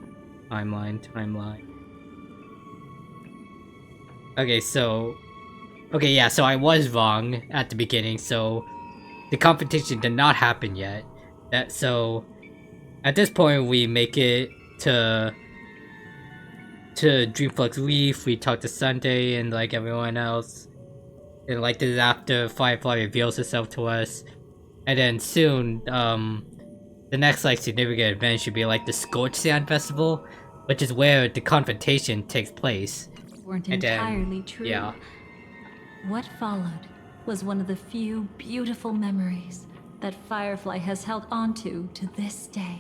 B: timeline. Okay, so yeah, so I was wrong at the beginning. So the competition did not happen yet. So at this point, we make it to Dreamflux Reef. We talk to Sunday and like everyone else, and like this is after Firefly reveals herself to us, and then soon, the next like significant event should be like the Scorched Sand Festival, which is where the confrontation takes place.
A: Weren't
B: And then,
A: entirely true.
B: yeah.
A: What followed was one of the few beautiful memories that Firefly has held onto to this day.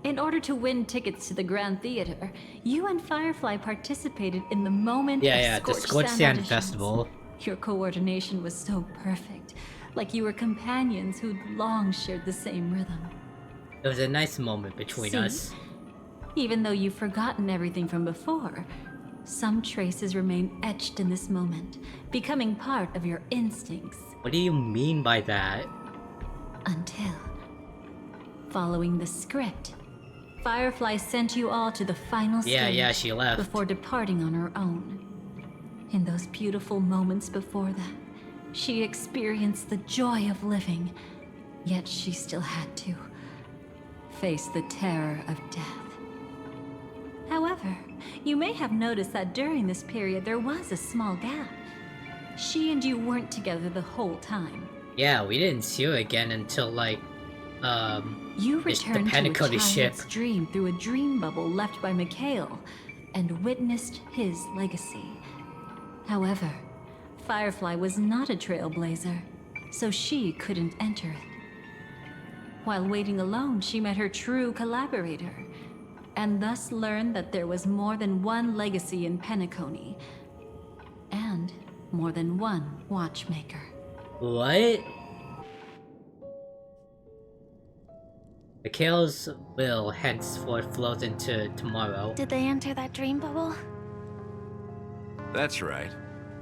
A: In order to win tickets to the Grand Theater, you and Firefly participated in the moment of
B: the Scorched Sand
A: auditions.
B: Festival.
A: Your coordination was so perfect, like you were companions who'd long shared the same rhythm.
B: It was a nice moment between us.
A: Even though you've forgotten everything from before, some traces remain etched in this moment, becoming part of your instincts.
B: What do you mean by that?
A: Until, following the script, Firefly sent you all to the final stage.
B: Yeah, she left.
A: Before departing on her own. In those beautiful moments before that, she experienced the joy of living, yet she still had to face the terror of death. However, you may have noticed that during this period there was a small gap. She and you weren't together the whole time.
B: Yeah, we didn't see her again until like,
A: You
B: the
A: returned to a
B: Pentecote ship.
A: child's dream through a dream bubble left by Mikhail, and witnessed his legacy. However, Firefly was not a trailblazer, so she couldn't enter it. While waiting alone, she met her true collaborator, and thus learned that there was more than one legacy in Pentecote, and more than one watchmaker.
B: What? Mikhail's will henceforth flows into tomorrow.
C: Did they enter that dream bubble?
H: That's right.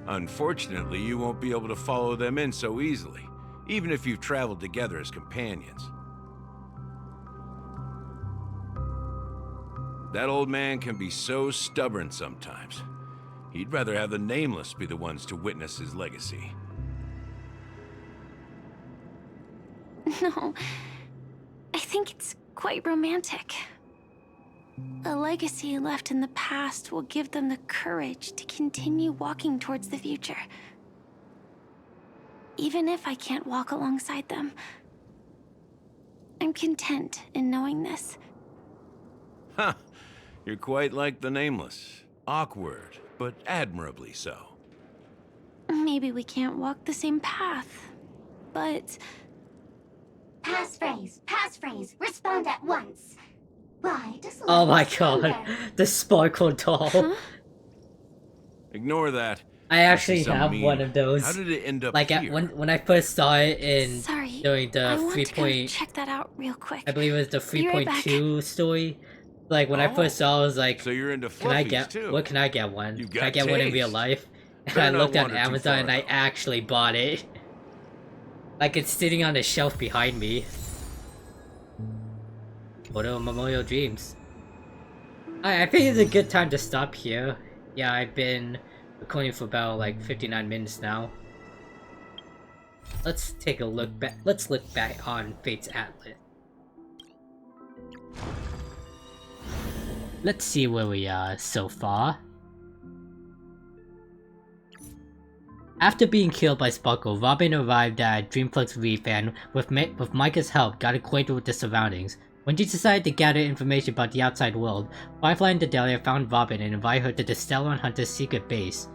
H: Unfortunately, you won't be able to follow them in so easily, even if you've traveled together as companions. That old man can be so stubborn sometimes. He'd rather have the Nameless be the ones to witness his legacy.
C: No, I think it's quite romantic. A legacy left in the past will give them the courage to continue walking towards the future. Even if I can't walk alongside them, I'm content in knowing this.
H: Huh. You're quite like the Nameless. Awkward, but admirably so.
C: Maybe we can't walk the same path, but...
J: Passphrase, respond at once. Why does
B: Oh my
J: life
B: god,
J: hunger?
B: the sparkle doll.
C: Huh?
H: Ignore that.
B: I actually
H: This is so
B: have
H: mean.
B: one of those.
H: How did it end up
B: Like
H: here?
B: when I first saw it in
C: Sorry,
B: during the
C: I want
B: 3
C: to go
B: point,
C: check that out real quick.
B: I believe it was the
C: Be right back.
B: 3.2 story. Like when I first saw it, I was like,
H: So you're into
B: can I
H: fluffies,
B: get
H: too.
B: what? Can I get one?
H: You've
B: Can I
H: got
B: get one in real
H: taste.
B: life? And
H: Better
B: I
H: not
B: looked on
H: wander too
B: Amazon and
H: far,
B: I
H: though.
B: actually bought it. Like it's sitting on the shelf behind me. Photo of Memorial Dreams. I think it's a good time to stop here. Yeah, I've been recording for about like 59 minutes now. Let's take a look back. Let's look back on Fate's Atlas. Let's see where we are so far. After being killed by Sparkle, Robin arrived at Dreamflux Reef and, with Micah's help, got acquainted with the surroundings. When she decided to gather information about the outside world, Firefly and Dahlia found Robin and invited her to the Stellar Hunter's secret base.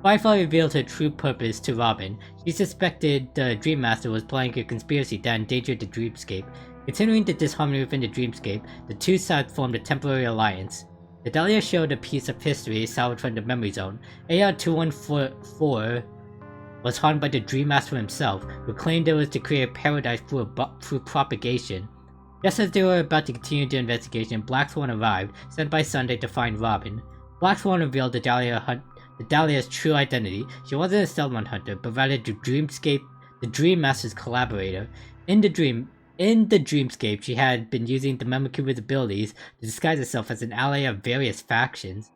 B: Firefly revealed her true purpose to Robin. She suspected the Dreammaster was planning a conspiracy that endangered the Dreamscape. Continuing the disharmony within the Dreamscape, the two sides formed a temporary alliance. Dahlia showed a piece of history salvaged from the Memory Zone. AR-214 was harmed by the Dreammaster himself, who claimed it was to create a paradise through propagation. Just as they were about to continue the investigation, Black Swan arrived, sent by Sunday to find Robin. Black Swan revealed Dahlia's true identity. She wasn't a settlement hunter, but rather the Dreammaster's collaborator. In the Dreamscape, she had been using the Memakuba's abilities to disguise herself as an ally of various factions.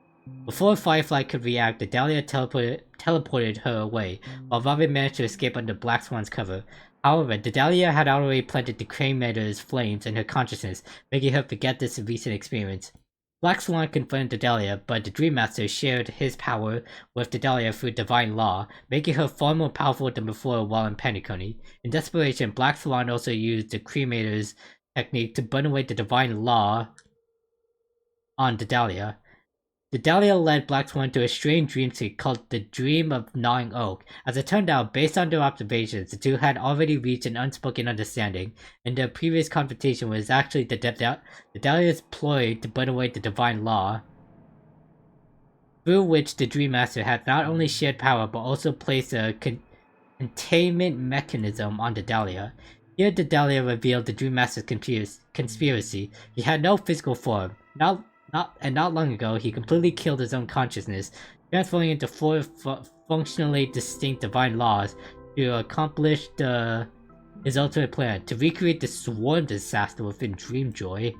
B: Before Firefly could react, the Dahlia teleported her away, while Robin managed to escape under Black Swan's cover. However, the Dahlia had already planted the Cremator's flames in her consciousness, making her forget this recent experience. Black Swan confronted the Dahlia, but the Dreammaster shared his power with the Dahlia through divine law, making her far more powerful than before while in Penacony. In desperation, Black Swan also used the Cremator's technique to burn away the divine law on the Dahlia. The Dahlia led Black Swan to a strange dreamscape called the Dream of Gnawing Oak. As it turned out, based on their observations, the two had already reached an unspoken understanding, and their previous confrontation was actually the Dahlia's ploy to burn away the divine law, through which the Dreammaster had not only shared power but also placed a containment mechanism on the Dahlia. Here the Dahlia revealed the Dreammaster's conspiracy. He had no physical form. Not long ago, he completely killed his own consciousness, transforming into four functionally distinct divine laws to accomplish his ultimate plan, to recreate the swarm disaster within Dreamjoy.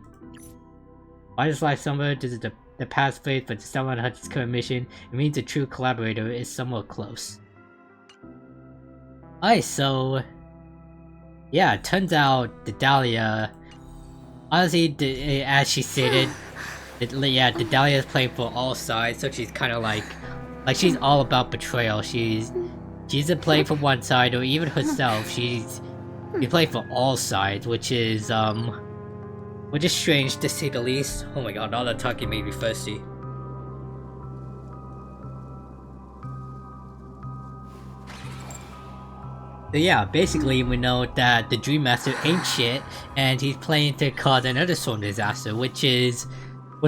B: Why does life somewhere? This is the past phase, but the Settlement Hunter's current mission. It means a true collaborator is somewhat close. Alright, so yeah, it turns out the Dahlia, honestly, as she stated, the Dahlia is playing for all sides, so she's kind of like she's all about betrayal. She isn't playing for one side or even herself. She's playing for all sides, which is strange to say the least. Oh my god, all that talking made me thirsty. So yeah, basically we know that the Dreammaster ain't shit, and he's playing to cause another storm disaster, which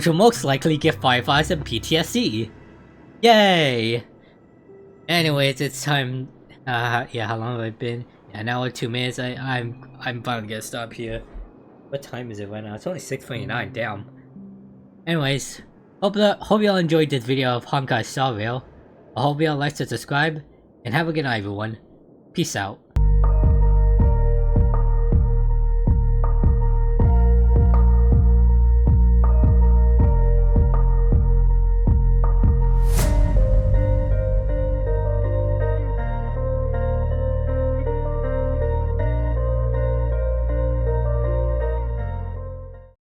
B: will most likely give Firefly some PTSD. Yay! Anyways, it's time. Yeah, how long have I been? Yeah, an hour, 2 minutes. I'm finally gonna stop here. What time is it right now? It's only 6:29. Damn. Anyways, hope y'all enjoyed this video of Honkai Star Rail. I hope y'all like to subscribe, and have a good night, everyone. Peace out.